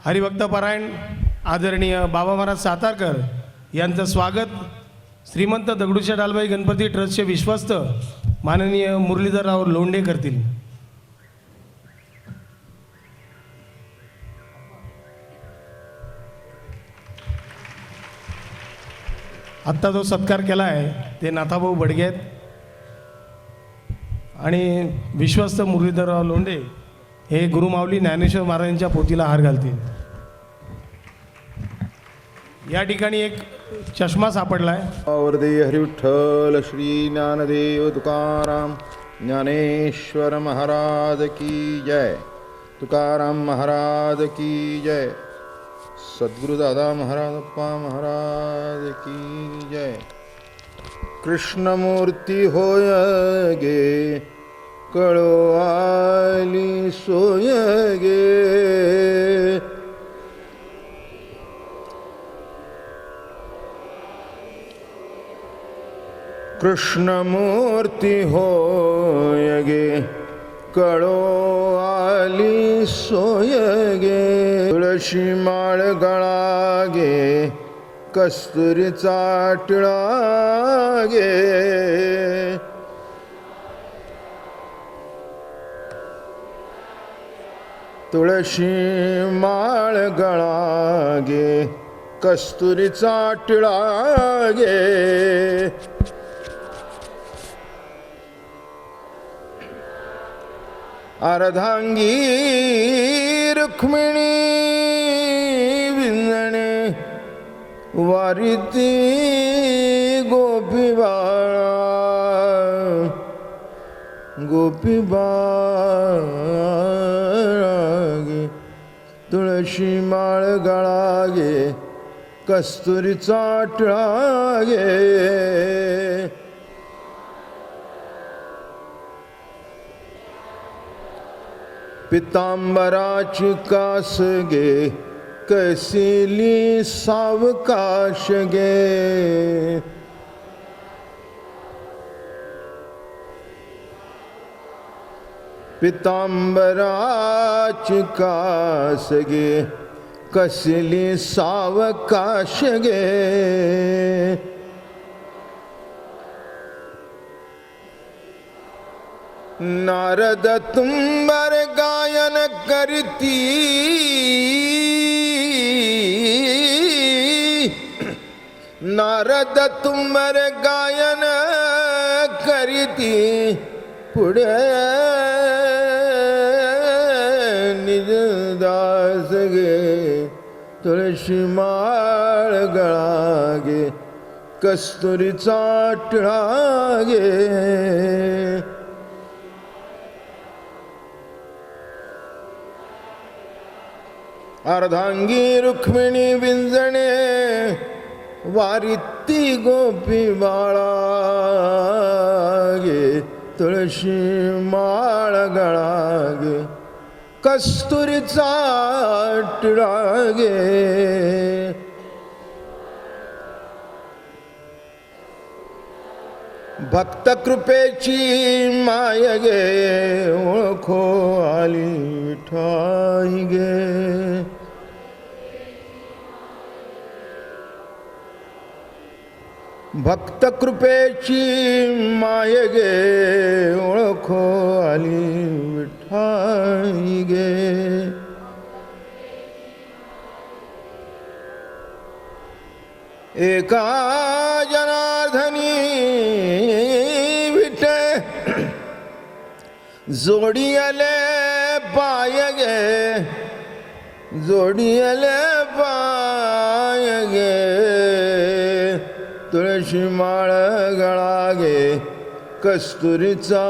हरिभक्तपरायण आदरणीय बाबा महाराज सातारकर यांचं स्वागत श्रीमंत दगडूशेठ हलवाई गणपती ट्रस्टचे विश्वस्त माननीय मुरलीधरराव लोंढे करतील. आत्ता जो सत्कार केला आहे ते नाथाभाऊ बडगे आहेत आणि विश्वस्त मुरलीधरराव लोंढे हे गुरुमाऊली ज्ञानेश्वर महाराजांच्या पोथीला हार घालतील. या ठिकाणी एक चष्मा सापडला आहे. वरदे हरिविठ्ठल श्री ज्ञानदेव तुकाराम ज्ञानेश्वर महाराज की जय. तुकाराम महाराज की जय. सद्गुरु दादा महाराजप्पा महाराज की जय. कृष्णमूर्ती होय गे कळो आली सोय गे. कृष्णमूर्ती होय गे कळो आली सोय गे. तुळशी माळ गळा गे कस्तुरीचा टिळा गे. तुळशी माळ गळा गे कस्तुरीचा टिळा गे. अर्धांगी रुक्मिणी विंजणे वारिती गोपी बाळा. गोपी बाळा गे तुळशी माळ गळा गे कस्तुरीचा टिळा गे. पितांबराची कास गे कैसिली सावकाश गे. पितांबराची कास गे कसली सावकाश गे. नारद तुम्बर गायन करती नारद तुम्बर गायन करती पुढे निजदास गे तुळशी माळ गळा गे कस्तुरीचा टिळा गे. अर्धांगी रुक्मिणी विंजणे वारिती गोपी बाळा गे तुळशी माळ गळा गे कस्तुरीचा टिळा गे. भक्त कृपेची माय गे ओळखो आली विठाई गे. भक्त कृपेची माय गे ओळखो आली विठाई गे. एका जनार्दनी विठे जोडी आले पाय गे जोडी आले पाय गे तुळशी माळ गळा गे कस्तुरीचा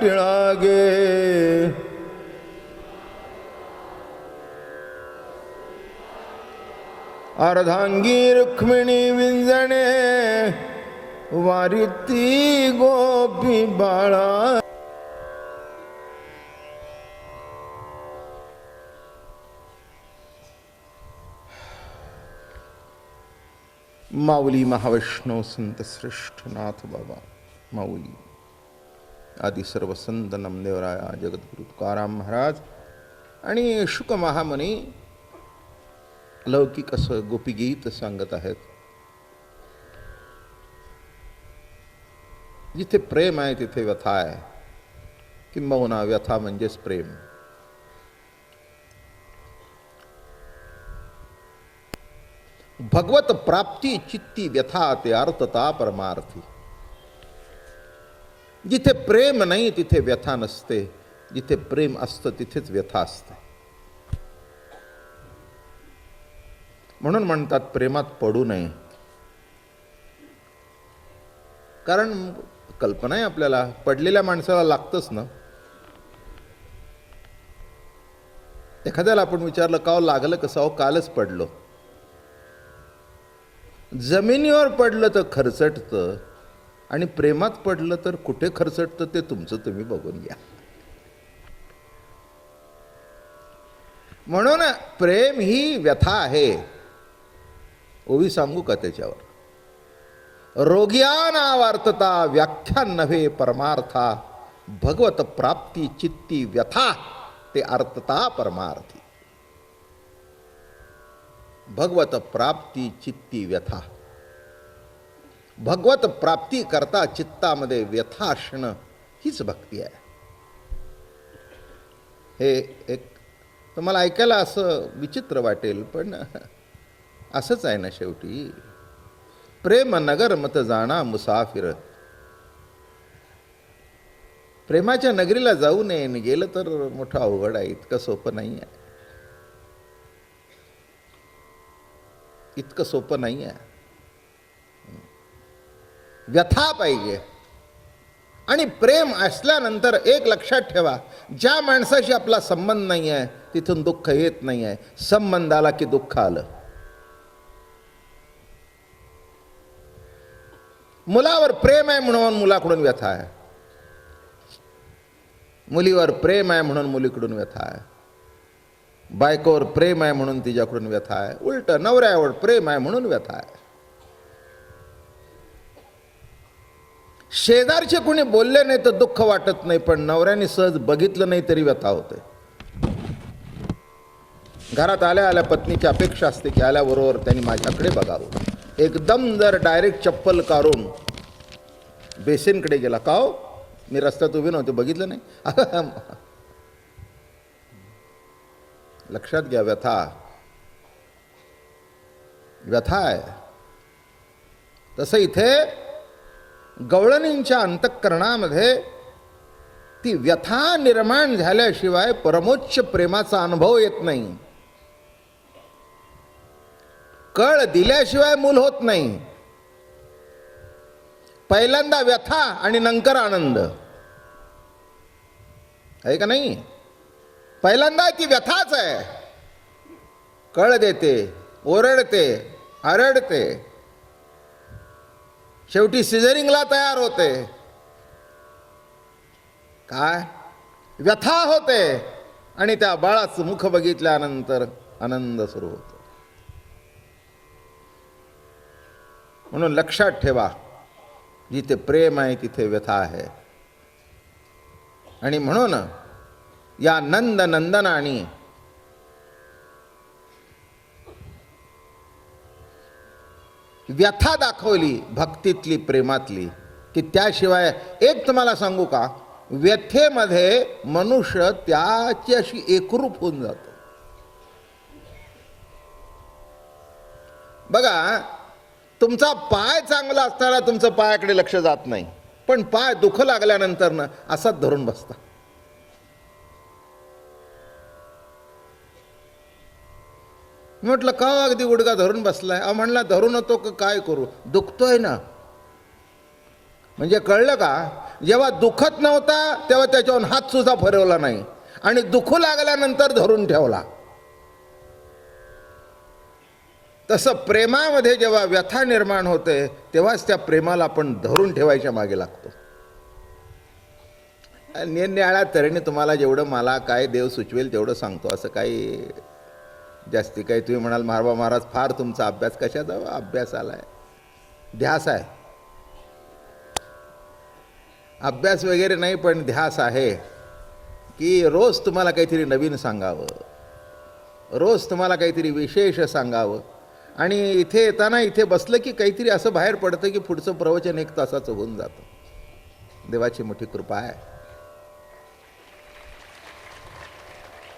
टिळा गे. अर्धांगी रुक्मिणी विंजणे वारिती गोपी बाळा. माऊली महावैष्णव संत श्रेष्ठ नाथ बाबा माऊली आदि सर्व संत नामदेवराया जगद्गुरु तुकाराम महाराज आणि शुक महामुनी लौकिक असं गोपीगीत सांगत आहेत. जिथे प्रेम आहे तिथे व्यथा आहे, किंबहुना व्यथा म्हणजेच प्रेम. भगवत प्राप्ती चित्ती व्यथा ते अर्थता परमार्थी. जिथे प्रेम नाही तिथे व्यथा नसते, जिथे प्रेम असतं तिथेच व्यथा असते. म्हणून म्हणतात प्रेमात पडू नये. कारण कल्पना आहे आपल्याला, पडलेल्या माणसाला लागतंच ना. एखाद्याला आपण विचारलं का लागलं कसं, अहो कालच पडलो. जमिनीवर पडलं तर खरचटतं आणि प्रेमात पडलं तर कुठे खरचटतं ते तुमचं तुम्ही बघून घ्या. म्हणून प्रेम ही व्यथा आहे. ओवी सांगू का त्याच्यावर? रोग्यानावार्थता व्याख्या नव्हे परमार्था, भगवत प्राप्ती चित्ती व्यथा ते अर्थता परमार्थी. भगवत प्राप्ती चित्ती व्यथा. भगवत प्राप्ती करता चित्तामध्ये व्यथा असणं हीच भक्ती आहे. हे एक तुम्हाला ऐकायला असं विचित्र वाटेल, पण असंच आहे ना शेवटी. प्रेम नगर मत जाणा मुसाफिर. प्रेमाच्या नगरीला जाऊ नये, गेलं तर मोठं अवघड आहे. इतकं सोपं नाही आहे, इतकं सोपं नाही आहे. व्यथा पाहिजे. आणि प्रेम असल्यानंतर एक लक्षात ठेवा, ज्या माणसाशी आपला संबंध नाही आहे तिथून दुःख येत नाही आहे. संबंध आला की दुःख आलं. मुलावर प्रेम आहे म्हणून मुलाकडून व्यथा आहे, मुलीवर प्रेम आहे म्हणून मुलीकडून व्यथा आहे, बायकोवर प्रेम आहे म्हणून तिच्याकडून व्यथा आहे, उलट नवऱ्यावर प्रेम आहे म्हणून व्यथा आहे. शेजारचे कोणी बोलले नाही तर दुःख वाटत नाही, पण नवऱ्याने सहज बघितलं नाही तरी व्यथा होते. घरात आल्या आल्या पत्नीची अपेक्षा असते की आल्याबरोबर त्यांनी माझ्याकडे बघावं. एकदम जर डायरेक्ट चप्पल काढून बेसिनकडे गेला, का हो मी रस्त्यात उभे नव्हते बघितलं नाही. लक्षात घ्या, व्यथा व्यथा आहे. तसं इथे गवळणींच्या अंतःकरणामध्ये ती व्यथा निर्माण झाल्याशिवाय परमोच्च प्रेमाचा अनुभव येत नाही. कळ दिल्याशिवाय मूल होत नाही. पहिल्यांदा व्यथा आणि नंतर आनंद आहे का नाही? पहिल्यांदा ती व्यथाच आहे. कळ देते, ओरडते, आरडते, शेवटी सिझरिंगला तयार होते. काय व्यथा होते आणि त्या बाळाचं मुख बघितल्यानंतर आनंद सुरू होतो. म्हणून लक्षात ठेवा, जिथे प्रेम आहे तिथे व्यथा आहे. आणि म्हणून या नंदनंदनाने व्यथा दाखवली भक्तीतली, प्रेमातली, की त्याशिवाय एक तुम्हाला सांगू का, व्यथेमध्ये मनुष्य त्याच्याशी एकरूप होऊन जातो. बघा, तुमचा पाय चांगला असताना तुमचं पायाकडे लक्ष जात नाही, पण पाय दुख लागल्यानंतर ना असाच धरून बसता. म्हटलं का अगदी गुडघा धरून बसलाय? म्हणला धरून होतो का काय करू, दुखतोय ना. म्हणजे कळलं का, जेव्हा दुखत नव्हता तेव्हा त्याच्यावर हात सुद्धा फिरवला नाही, आणि दुखू लागल्यानंतर धरून ठेवला. तसं प्रेमामध्ये जेव्हा व्यथा निर्माण होते तेव्हाच त्या प्रेमाला आपण धरून ठेवायच्या मागे लागतो. निरनिराळ्या तऱ्हेने तुम्हाला जेवढं मला काय देव सुचवेल तेवढं सांगतो. असं काही जास्ती काही तुम्ही म्हणाल महाराज महाराज फार तुमचा अभ्यास, कशाचा अभ्यास आलाय, ध्यास आहे. अभ्यास वगैरे नाही पण ध्यास आहे. की रोज तुम्हाला काहीतरी नवीन सांगावं, रोज तुम्हाला काहीतरी विशेष सांगावं. आणि इथे येताना इथे बसलं की काहीतरी असं बाहेर पडतं की पुढचं प्रवचन 1 तासाचं होऊन जातं. देवाची मोठी कृपा आहे.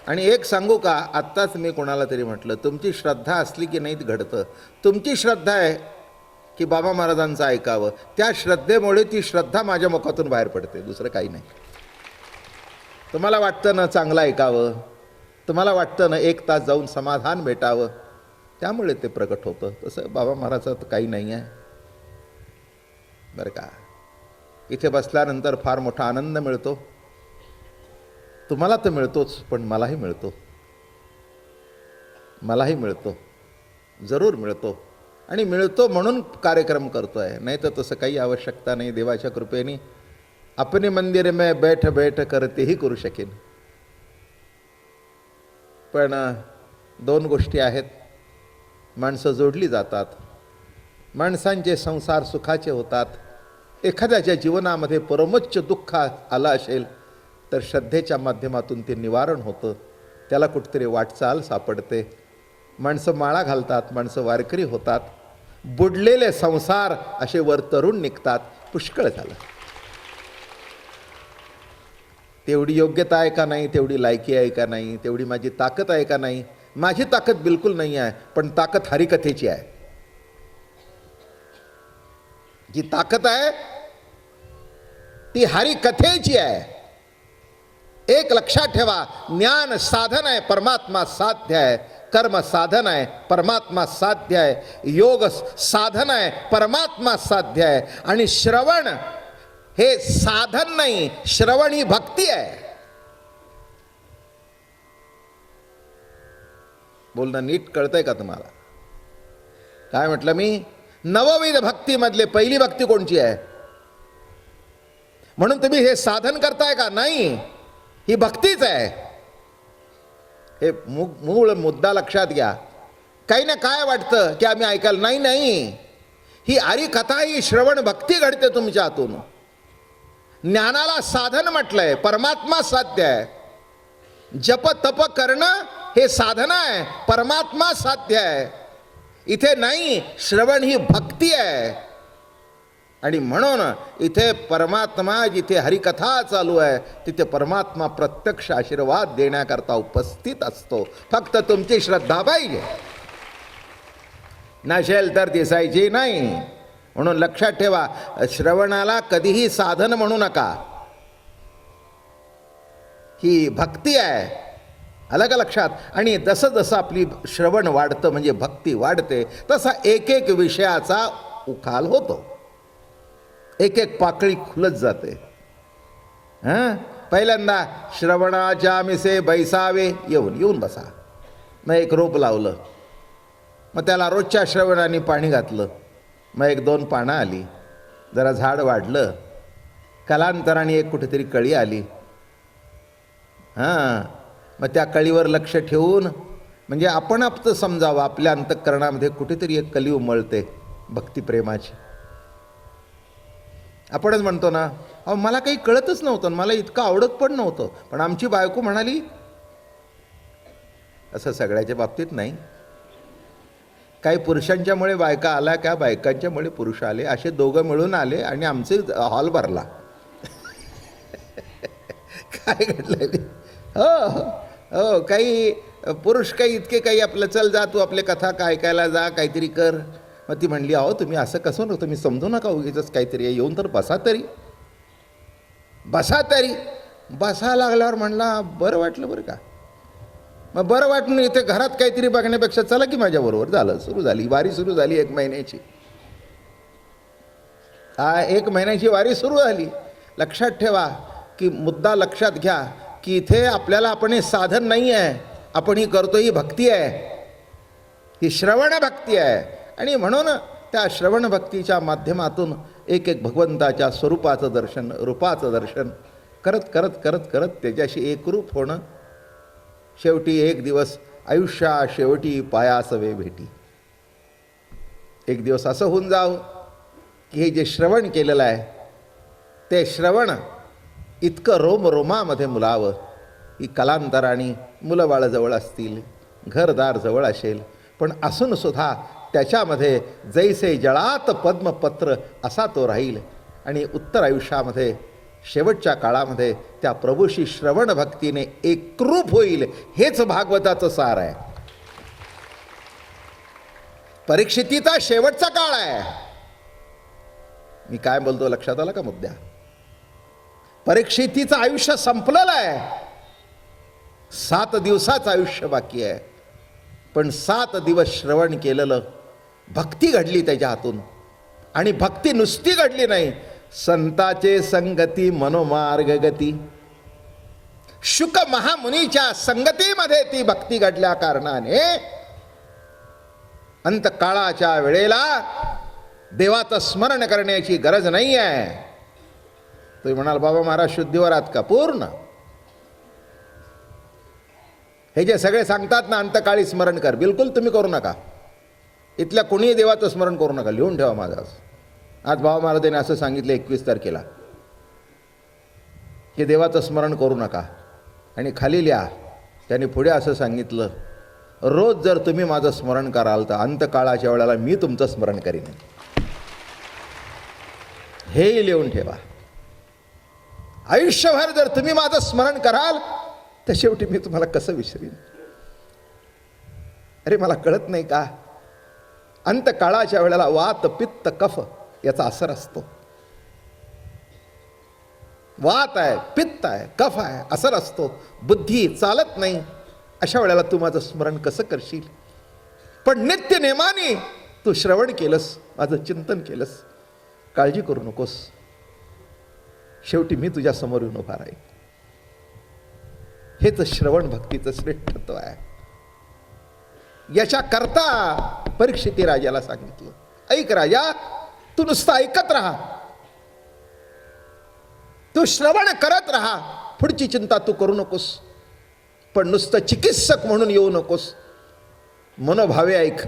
आणि एक सांगू का, आत्ताच मी कोणाला तरी म्हटलं, तुमची श्रद्धा असली की नाही घडतं. तुमची श्रद्धा आहे की बाबा महाराजांचं ऐकावं, त्या श्रद्धेमुळे ती श्रद्धा माझ्या मुखातून बाहेर पडते, दुसरं काही नाही. तुम्हाला वाटतं ना चांगलं ऐकावं, तुम्हाला वाटतं ना 1 तास जाऊन समाधान भेटावं, त्यामुळे ते प्रकट होतं. तसं बाबा महाराजाचं काही नाही आहे बरं का. इथे बसल्यानंतर फार मोठा आनंद मिळतो. तुम्हाला तर मिळतोच, पण मलाही मिळतो, मलाही मिळतो, जरूर मिळतो. आणि मिळतो म्हणून कार्यक्रम करतो आहे, नाही तर तसं काही आवश्यकता नाही. देवाच्या कृपेने अपने मंदिर में बैठ बैठ कर तेही करू शकेन. पण 2 गोष्टी आहेत. माणसं जोडली जातात, माणसांचे संसार सुखाचे होतात. एखाद्याच्या जीवनामध्ये परमोच्च दुःख आलं असेल तर श्रद्धेच्या माध्यमातून ते निवारण होतं, त्याला कुठेतरी वाटचाल सापडते. माणसं माळा घालतात, माणसं वारकरी होतात, बुडलेले संसार असे वर तरुण निघतात. पुष्कळ झालं. तेवढी योग्यता आहे का नाही, तेवढी लायकी आहे का नाही, तेवढी माझी ताकद आहे का नाही. माझी ताकद बिलकुल नाही आहे, पण ताकद हरिकथेची आहे. जी ताकद आहे ती हरिकथेची आहे. एक लक्षात ठेवा, ज्ञान साधन आहे, परमात्मा साध्य आहे. कर्म साधन आहे, परमात्मा साध्य आहे. योग साधन आहे, परमात्मा साध्य आहे. आणि श्रवण हे साधन नाही, श्रवण ही भक्ती आहे. बोलणं नीट कळतंय का तुम्हाला? काय म्हटलं मी? नवविध भक्तीमधले पहिली भक्ती कोणची आहे? म्हणून तुम्ही हे साधन करताय का? नाही, ही भक्तीच आहे. हे मूळ मुद्दा लक्षात घ्या. काही ना काय वाटतं की आम्ही ऐकायला, नाही नाही, ही हरिकथा, ही श्रवण भक्ती घडते तुमच्या हातून. ज्ञानाला साधन म्हटलंय, परमात्मा साध्य आहे. जप तप करणं हे साधन आहे, परमात्मा साध्य आहे. इथे नाही, श्रवण ही भक्ती आहे. आणि म्हणून इथे परमात्मा, जिथे हरिकथा चालू आहे तिथे परमात्मा प्रत्यक्ष आशीर्वाद देण्याकरता उपस्थित असतो. फक्त तुमची श्रद्धा पाहिजे, नसेल तर दिसायची नाही. म्हणून लक्षात ठेवा, श्रवणाला कधीही साधन म्हणू नका. ही भक्ती आहे, आलं का लक्षात? आणि जसं जसं आपली श्रवण वाढतं म्हणजे भक्ती वाढते, तसा एक एक विषयाचा उखाल होतो, एक एक पाकळी खुलत जाते. पहिल्यांदा श्रवणाच्या मिसे बैसावे, येऊन बसा. मग एक रोप लावलं, मग त्याला रोजच्या श्रवणाने पाणी घातलं, मग 1-2 पानं आली, जरा झाड वाढलं. कालांतराने एक कुठेतरी कळी आली. मग त्या कळीवर लक्ष ठेवून, म्हणजे आपण आपलं समजावं, आपल्या अंतःकरणामध्ये कुठेतरी एक कली उमळते भक्तिप्रेमाची. आपणच म्हणतो ना, अहो मला काही कळतच नव्हतं, मला इतकं आवडत पण नव्हतं, पण आमची बायको म्हणाली. असं सगळ्याच्या बाबतीत नाही. काही पुरुषांच्यामुळे बायका आल्या, काय बायकांच्यामुळे पुरुष आले, असे दोघं मिळून आले आणि आमचे हॉल भरला. काय घडलं? हो, काही पुरुष काही इतके काही आपलं, चल जा तू आपले कथा ऐकायला जा, काहीतरी कर. मग ती म्हणली, अहो तुम्ही असं कसं नव्हतं, तुम्ही समजू नका उगीच काहीतरी, येऊन तर बसा तरी. बसा लागल्यावर म्हणला, बरं वाटलं बरं का. मग बरं वाटून इथे घरात काहीतरी बघण्यापेक्षा चला की माझ्याबरोबर. झालं, सुरू झाली वारी, सुरू झाली 1 महिन्याची. 1 महिन्याची वारी सुरू झाली. लक्षात ठेवा की मुद्दा लक्षात घ्या की इथे आपल्याला आपण हे साधन नाही आहे, आपण ही करतो ही भक्ती आहे, ही श्रवण भक्ती आहे. आणि म्हणून त्या श्रवण भक्तीच्या माध्यमातून एक एक भगवंताच्या स्वरूपाचं दर्शन, रूपाचं दर्शन करत करत करत करत त्याच्याशी एकरूप होणं. शेवटी एक दिवस आयुष्या शेवटी पायासवे भेटी. एक दिवस असं होऊन जावं की हे जे श्रवण केलेलं आहे ते श्रवण इतकं रोमरोमामध्ये मुलावं ही कालांतराने मुलं बाळं जवळ असतील, घरदार जवळ असेल, पण असून सुद्धा त्याच्यामध्ये जैसे जळात पद्मपत्र असा तो राहील आणि उत्तर आयुष्यामध्ये शेवटच्या काळामध्ये त्या प्रभूशी श्रवण भक्तीने एकरूप होईल. हेच भागवताचं सार आहे. परीक्षितीचा शेवटचा काळ आहे. मी काय बोलतो लक्षात आला का मुद्दा? परीक्षितीचं आयुष्य संपलेलं आहे. 7 दिवसाचं आयुष्य बाकी आहे. पण 7 दिवस श्रवण केलेलं, भक्ती घडली त्याच्या हातून. आणि भक्ती नुसती घडली नाही, संताचे संगती मनोमार्ग गती. शुक महामुनीच्या संगतीमध्ये ती भक्ती घडल्या कारणाने अंतकाळाच्या वेळेला देवाचं स्मरण करण्याची गरज नाही आहे. तुम्ही म्हणाल बाबा महाराज शुद्धीवर आहात का? पूर्ण. हे जे सगळे सांगतात ना अंतकाळी स्मरण कर, बिलकुल तुम्ही करू नका. इथल्या कोणीही देवाचं स्मरण करू नका. लिहून ठेवा माझं. आज बाबा महाराजांनी असं सांगितलं 21 तारखेला की देवाचं स्मरण करू नका. आणि खाली लिहा, त्यांनी पुढे असं सांगितलं, रोज जर तुम्ही माझं स्मरण कराल तर अंतकाळाच्या वेळेला मी तुमचं स्मरण करीन. हे लिहून ठेवा. आयुष्यभर जर तुम्ही माझं स्मरण कराल तर शेवटी मी तुम्हाला कसं विसरीन? अरे मला कळत नाही का? अंतकाळाच्या वेळेला वात पित्त कफ याचा असर असतो. वात आहे, पित्त आहे, कफ आहे, असर असतो. बुद्धी चालत नाही. अशा वेळेला तू माझं स्मरण कसं करशील? पण नित्य नेमाने तू श्रवण केलंस, माझं चिंतन केलंस, काळजी करू नकोस. शेवटी मी तुझ्या समोर येऊन उभा राहील. हेच श्रवण भक्तीचं श्रेष्ठत्व आहे. याच्याकरता परीक्षिती राजाला सांगितलं, ऐक राजा, तू नुसतं ऐकत राहा, तू श्रवण करत राहा, पुढची चिंता तू करू नकोस. पण नुसतं चिकित्सक म्हणून येऊ नकोस. मनोभावे ऐक.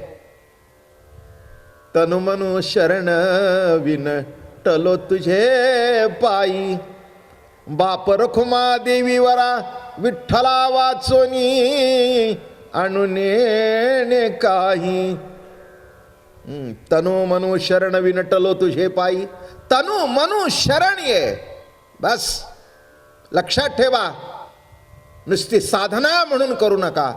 तनु मनु शरण विन टलो तुझे पायी, बाप रखुमा देवी वरा विठ्ठला वाचोनी आणुने काही. तनु मनु शरण विनटलो तुझे पायी. तनु मनु शरण ये. बस लक्षात ठेवा, नुसती साधना म्हणून करू नका.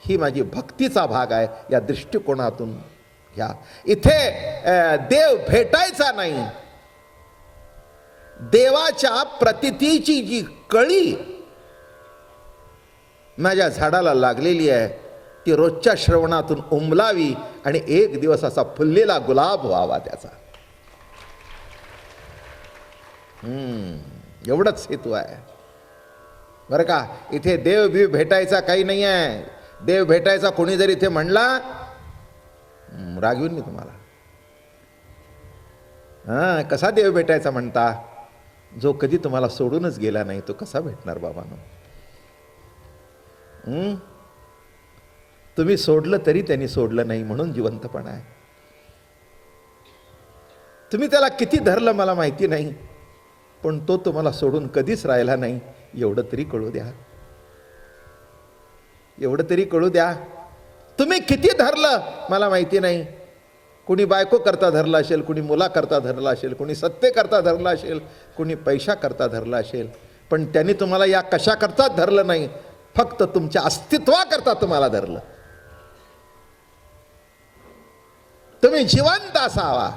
ही माझी भक्तीचा भाग आहे. या दृष्टिकोनातून घ्या. इथे देव भेटायचा नाही. देवाच्या प्रतितीची जी कळी माझ्या झाडाला लागलेली आहे ती रोजच्या श्रवणातून उमलावी आणि एक दिवस असा फुललेला गुलाब व्हावा त्याचा. एवढंच हेतू आहे बरं का. इथे देव बिव भेटायचा काही नाही आहे. देव भेटायचा कोणी जर इथे म्हणला, रागवीन मी तुम्हाला. कसा देव भेटायचा म्हणता? जो कधी तुम्हाला सोडूनच गेला नाही तो कसा भेटणार बाबांनो? तुम्ही सोडलं तरी त्यांनी सोडलं नाही म्हणून जिवंतपणा आहे. तुम्ही त्याला किती धरलं मला माहिती नाही, पण तो तुम्हाला सोडून कधीच राहिला नाही. एवढं तरी कळू द्या. एवढं तरी कळू द्या. तुम्ही किती धरलं मला माहिती नाही. कुणी बायको करता धरला असेल, कुणी मुला करता धरला असेल, कुणी सत्ते करता धरला असेल, कुणी पैसा करता धरला असेल, पण त्यांनी तुम्हाला या कशा करताच धरलं नाही, फक्त तुमच्या अस्तित्वाकरता तुम्हाला धरलं. तुम्ही जिवंत असावा.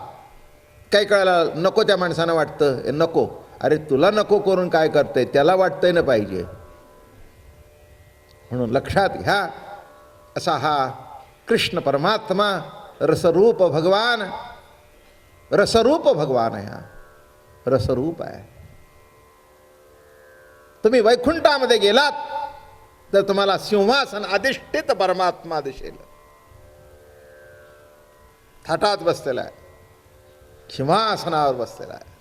काही कळायला नको त्या माणसानं वाटतं नको. अरे तुला नको करून काय करतंय, त्याला वाटतंय ना पाहिजे. म्हणून लक्षात घ्या, असा हा कृष्ण परमात्मा रसरूप भगवान, रसरूप भगवान आहे. हा रसरूप आहे. तुम्ही वैकुंठामध्ये गेलात तर तुम्हाला सिंहासन अधिष्ठित परमात्मा दिसेल. थाटात बसलेला आहे, सिंहासनावर बसलेला आहे.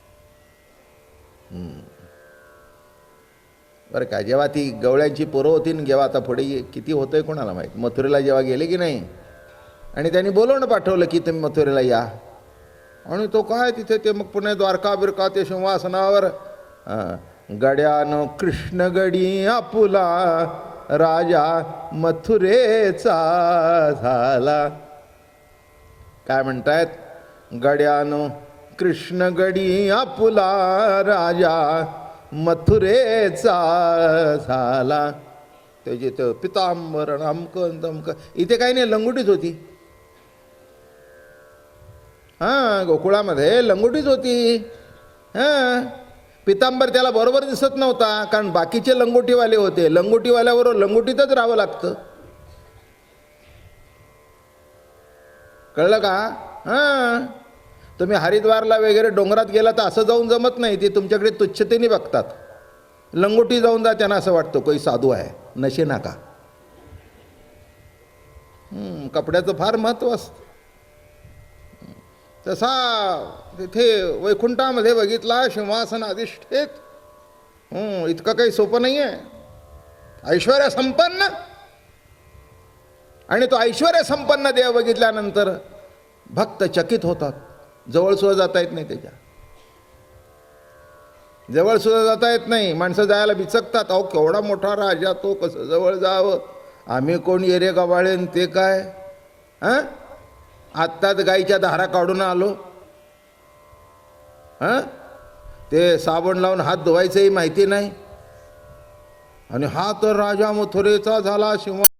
बरं का. जेव्हा ती गवळ्यांची पोरं होती ना, जेव्हा आता पुढे किती होतंय कोणाला माहीत, मथुरेला जेव्हा गेले की नाही, आणि त्यांनी बोलवणं पाठवलं की तुम्ही मथुरेला या, आणि तो काय तिथे ते मग पुणे द्वारका बिरका ते सिंहासनावर गड्यानो कृष्ण गडी आपुला राजा मथुरेचा झाला. काय म्हणतायत? गड्यानो कृष्ण गडी आपुला राजा मथुरेचा झाला. त्याचे तर पितांबर अमकं तमकं. इथे काही नाही, लंगोटीच होती. हां, गोकुळामध्ये लंगोटीच होती. हां, पितांबर त्याला बरोबर दिसत नव्हता, कारण बाकीचे लंगोटीवाले होते. लंगोटीवाल्याबरोबर लंगोटीतच राहावं लागतं. कळलं का? हां, तुम्ही हरिद्वारला वगैरे डोंगरात गेला तर असं जाऊन जमत नाही. ते तुमच्याकडे तुच्छतेने बघतात. लंगोटी जाऊन जा, त्यांना असं वाटतं कोई साधू आहे, नशे नाका. कपड्याचं फार महत्त्व असतं. तसा तिथे वैकुंठामध्ये बघितला सिंहासन अधिष्ठित. इतकं काही सोपं नाही आहे. ऐश्वर्य संपन्न, आणि तो ऐश्वर्य संपन्न देव बघितल्यानंतर भक्त चकित होतात. जवळ सुद्धा जाता येत नाही, त्याच्या जवळ सुद्धा जाता येत नाही. माणसं जायला बिचकतात. अहो, केवढा मोठा राजा, तो कसं जवळ जावं? आम्ही कोण येरे गवाळेन ते काय? हां, आत्ताच गाईच्या धारा काढून आलो. हां, ते साबण लावून हात धुवायचंही माहिती नाही. आणि हा तर राजा मथुरेचा झाला, सिंह